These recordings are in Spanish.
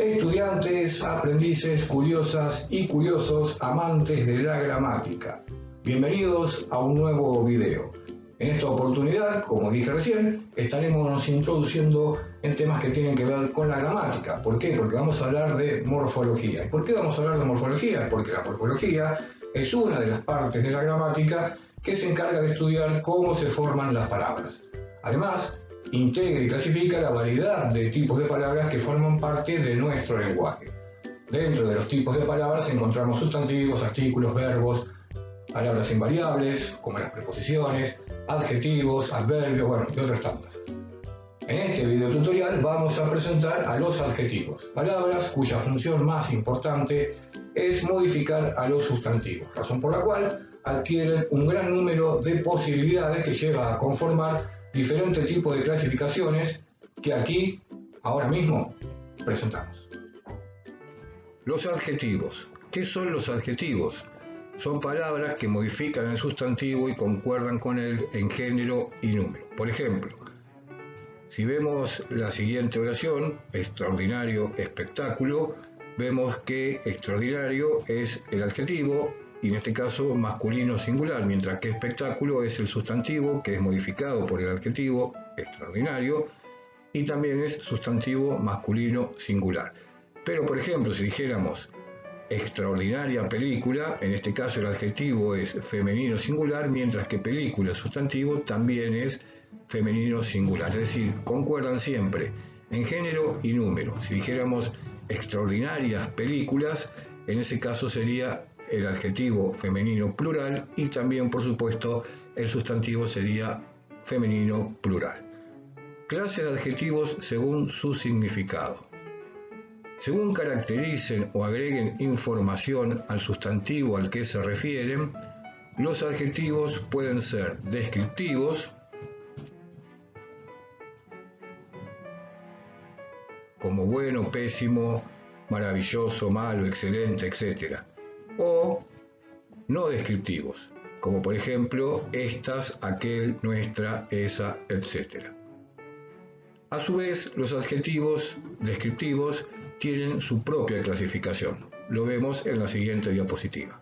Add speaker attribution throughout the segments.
Speaker 1: Estudiantes, aprendices, curiosas y curiosos, amantes de la gramática. Bienvenidos a un nuevo video. En esta oportunidad, como dije recién, estaremos introduciendo en temas que tienen que ver con la gramática. ¿Por qué? Porque vamos a hablar de morfología. ¿Y por qué vamos a hablar de morfología? Porque la morfología es una de las partes de la gramática que se encarga de estudiar cómo se forman las palabras. Además, integra y clasifica la variedad de tipos de palabras que forman parte de nuestro lenguaje. Dentro de los tipos de palabras encontramos sustantivos, artículos, verbos, palabras invariables, como las preposiciones, adjetivos, adverbios, y otras tantas. En este video tutorial vamos a presentar a los adjetivos, palabras cuya función más importante es modificar a los sustantivos, razón por la cual adquieren un gran número de posibilidades que lleva a conformar diferentes tipos de clasificaciones que aquí, ahora mismo, presentamos. Los adjetivos. ¿Qué son los adjetivos? Son palabras que modifican el sustantivo y concuerdan con él en género y número. Por ejemplo, si vemos la siguiente oración, extraordinario, espectáculo, vemos que extraordinario es el adjetivo, y en este caso masculino singular, mientras que espectáculo es el sustantivo que es modificado por el adjetivo extraordinario y también es sustantivo masculino singular. Pero por ejemplo, si dijéramos extraordinaria película, en este caso el adjetivo es femenino singular, mientras que película sustantivo también es femenino singular, es decir, concuerdan siempre en género y número. Si dijéramos extraordinarias películas, en ese caso sería el adjetivo femenino plural y también, por supuesto, el sustantivo sería femenino plural. Clases de adjetivos según su significado. Según caractericen o agreguen información al sustantivo al que se refieren, los adjetivos pueden ser descriptivos, como bueno, pésimo, maravilloso, malo, excelente, etc., o no descriptivos, como por ejemplo estas, aquel, nuestra, esa, etc. A su vez, los adjetivos descriptivos tienen su propia clasificación. Lo vemos en la siguiente diapositiva.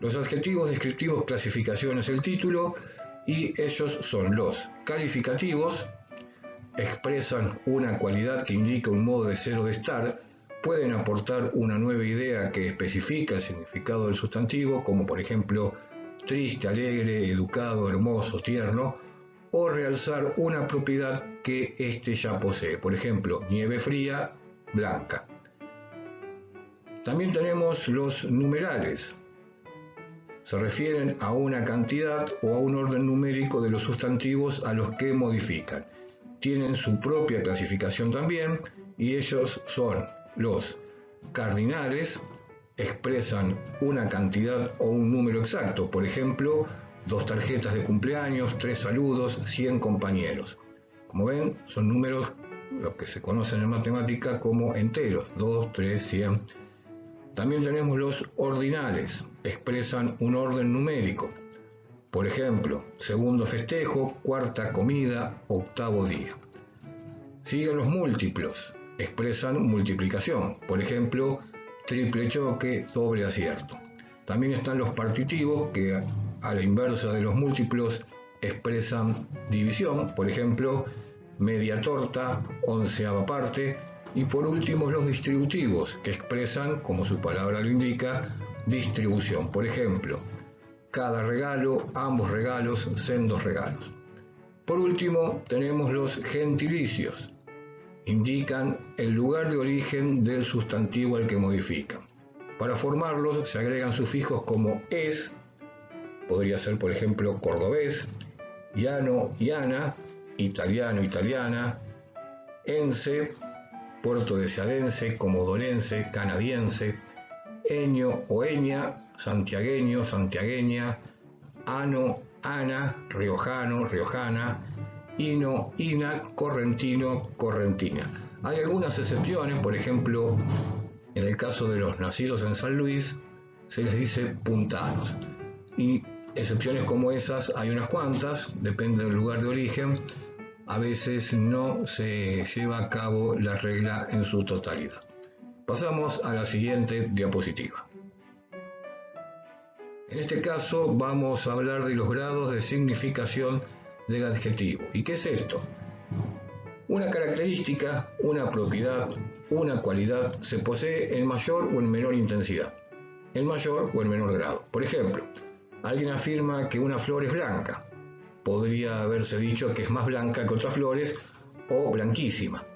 Speaker 1: Los adjetivos descriptivos, clasificación es el título, y ellos son los calificativos, expresan una cualidad que indica un modo de ser o de estar, pueden aportar una nueva idea que especifica el significado del sustantivo, como por ejemplo triste, alegre, educado, hermoso, tierno, o realzar una propiedad que éste ya posee, por ejemplo, nieve fría, blanca. También tenemos los numerales. Se refieren a una cantidad o a un orden numérico de los sustantivos a los que modifican. Tienen su propia clasificación también, y ellos son los cardinales, expresan una cantidad o un número exacto, por ejemplo, 2 tarjetas de cumpleaños, 3 saludos, 100 compañeros. Como ven, son números, los que se conocen en matemática como enteros, 2, 3, 100. También tenemos los ordinales, expresan un orden numérico. Por ejemplo, segundo festejo, cuarta comida, octavo día. Siguen los múltiplos, expresan multiplicación, por ejemplo, triple choque, doble acierto. También están los partitivos, que a la inversa de los múltiplos expresan división, por ejemplo, media torta, onceava parte. Y por último los distributivos, que expresan, como su palabra lo indica, distribución, por ejemplo, cada regalo, ambos regalos, sendos regalos. Por último tenemos los gentilicios, indican el lugar de origen del sustantivo al que modifican. Para formarlos se agregan sufijos como es, podría ser por ejemplo cordobés, llano, llana, italiano, italiana, ense, puertodeseadense, comodorense, canadiense, eño o eña, santiagueño, santiagueña, ano, ana, riojano, riojana, ino, ina, correntino, correntina. Hay algunas excepciones, por ejemplo, en el caso de los nacidos en San Luis, se les dice puntanos. Y excepciones como esas hay unas cuantas, depende del lugar de origen. a veces no se lleva a cabo la regla en su totalidad. Pasamos a la siguiente diapositiva. En este caso vamos a hablar de los grados de significación del adjetivo. ¿Y qué es esto? Una característica, una propiedad, una cualidad se posee en mayor o en menor intensidad, en mayor o en menor grado. Por ejemplo, alguien afirma que una flor es blanca. Podría haberse dicho que es más blanca que otras flores o blanquísima.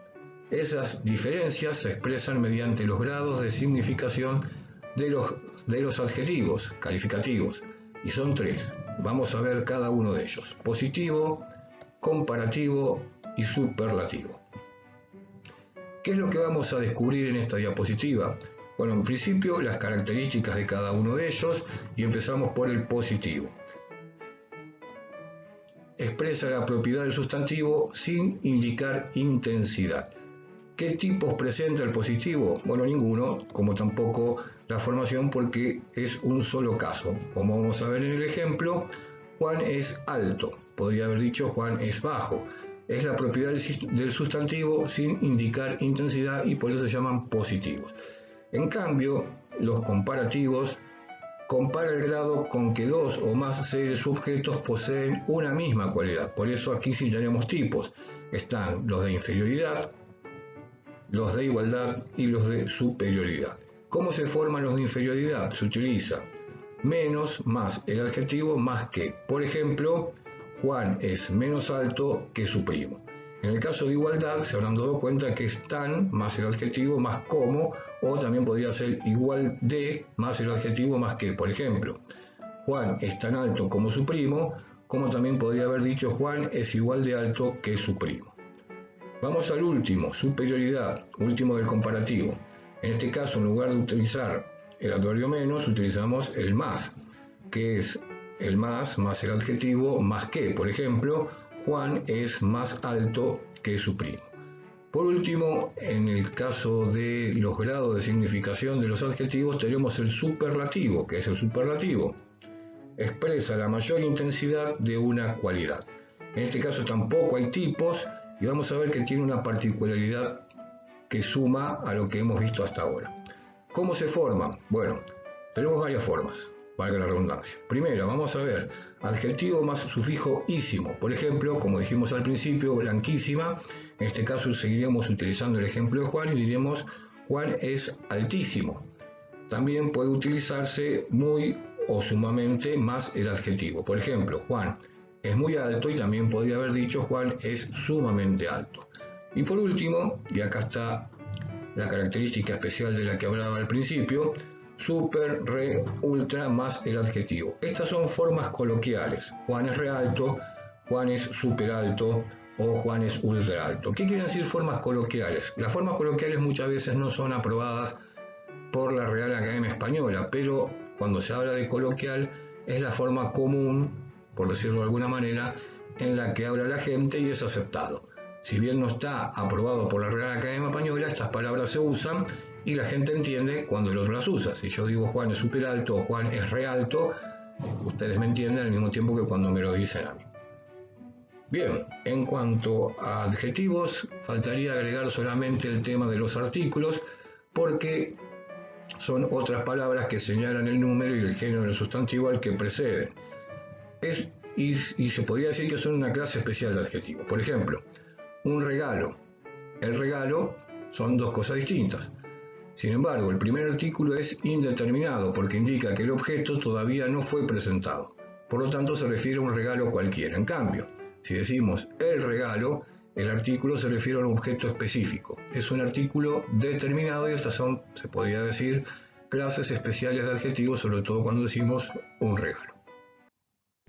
Speaker 1: Esas diferencias se expresan mediante los grados de significación de los adjetivos calificativos, y son 3. Vamos a ver cada uno de ellos: positivo, comparativo y superlativo. ¿Qué es lo que vamos a descubrir en esta diapositiva? Bueno, en principio las características de cada uno de ellos, y empezamos por el positivo. Expresa la propiedad del sustantivo sin indicar intensidad. ¿Qué tipos presenta el positivo? Bueno, ninguno, como tampoco la formación, porque es un solo caso. Como vamos a ver en el ejemplo, Juan es alto. Podría haber dicho Juan es bajo. Es la propiedad del sustantivo sin indicar intensidad y por eso se llaman positivos. En cambio, los comparativos compara el grado con que dos o más seres sujetos poseen una misma cualidad. Por eso aquí sí tenemos tipos. Están los de inferioridad, los de igualdad y los de superioridad. ¿Cómo se forman los de inferioridad? Se utiliza menos más el adjetivo más que. Por ejemplo, Juan es menos alto que su primo. En el caso de igualdad se habrán dado cuenta que es tan más el adjetivo más como, o también podría ser igual de más el adjetivo más que. Por ejemplo, Juan es tan alto como su primo, como también podría haber dicho Juan es igual de alto que su primo. Vamos al último, superioridad, último del comparativo. En este caso, en lugar de utilizar el adverbio menos, utilizamos el más, que es el más el adjetivo más que. Por ejemplo, Juan es más alto que su primo. Por último, en el caso de los grados de significación de los adjetivos, tenemos el superlativo. ¿Qué es el superlativo? Expresa la mayor intensidad de una cualidad. En este caso tampoco hay tipos, y vamos a ver que tiene una particularidad que suma a lo que hemos visto hasta ahora. ¿Cómo se forman? Bueno, tenemos varias formas, valga la redundancia. Primero, vamos a ver adjetivo más sufijo ísimo. Por ejemplo, como dijimos al principio, blanquísima. En este caso seguiremos utilizando el ejemplo de Juan y diremos Juan es altísimo. También puede utilizarse muy o sumamente más el adjetivo. Por ejemplo, Juan es muy alto y también podría haber dicho Juan es sumamente alto. Y por último, y acá está la característica especial de la que hablaba al principio, super, re, ultra más el adjetivo. Estas son formas coloquiales. Juan es re alto, Juan es super alto o Juan es ultra alto. ¿Qué quieren decir formas coloquiales? Las formas coloquiales muchas veces no son aprobadas por la Real Academia Española, pero cuando se habla de coloquial es la forma común, por decirlo de alguna manera, en la que habla la gente y es aceptado. Si bien no está aprobado por la Real Academia Española, estas palabras se usan y la gente entiende cuando el otro las usa. Si yo digo Juan es súper alto o Juan es re alto, ustedes me entienden al mismo tiempo que cuando me lo dicen a mí. Bien, en cuanto a adjetivos, faltaría agregar solamente el tema de los artículos, porque son otras palabras que señalan el número y el género del sustantivo al que preceden. Y se podría decir que son una clase especial de adjetivos. Por ejemplo, un regalo. El regalo son dos cosas distintas. Sin embargo, el primer artículo es indeterminado porque indica que el objeto todavía no fue presentado. Por lo tanto, se refiere a un regalo cualquiera. En cambio, si decimos el regalo, el artículo se refiere a un objeto específico. Es un artículo determinado y estas son, se podría decir, clases especiales de adjetivos, sobre todo cuando decimos un regalo.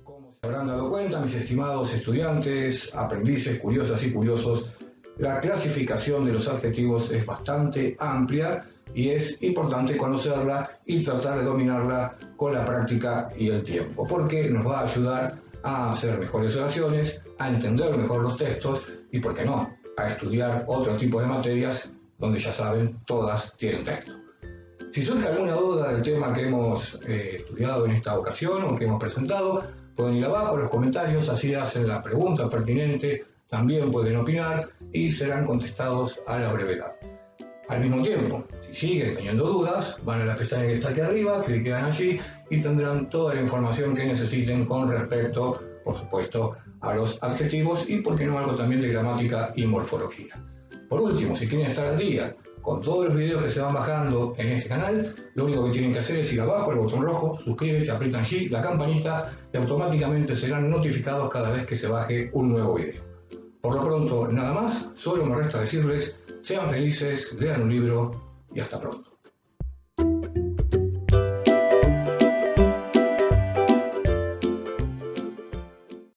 Speaker 1: Como se habrán dado cuenta, mis estimados estudiantes, aprendices, curiosas y curiosos, la clasificación de los adjetivos es bastante amplia y es importante conocerla y tratar de dominarla con la práctica y el tiempo, porque nos va a ayudar a hacer mejores oraciones, a entender mejor los textos y, ¿por qué no?, a estudiar otro tipo de materias donde ya saben, todas tienen texto. Si surge alguna duda del tema que hemos estudiado en esta ocasión o que hemos presentado, pueden ir abajo en los comentarios, así hacen la pregunta pertinente también pueden opinar y serán contestados a la brevedad. Al mismo tiempo, si siguen teniendo dudas, van a la pestaña que está aquí arriba, cliquean allí y tendrán toda la información que necesiten con respecto, por supuesto, a los adjetivos y, por qué no, algo también de gramática y morfología. Por último, si quieren estar al día con todos los videos que se van bajando en este canal, lo único que tienen que hacer es ir abajo al botón rojo, suscríbete, aprietan allí la campanita y automáticamente serán notificados cada vez que se baje un nuevo video. Por lo pronto, nada más, solo me resta decirles: sean felices, lean un libro y hasta pronto.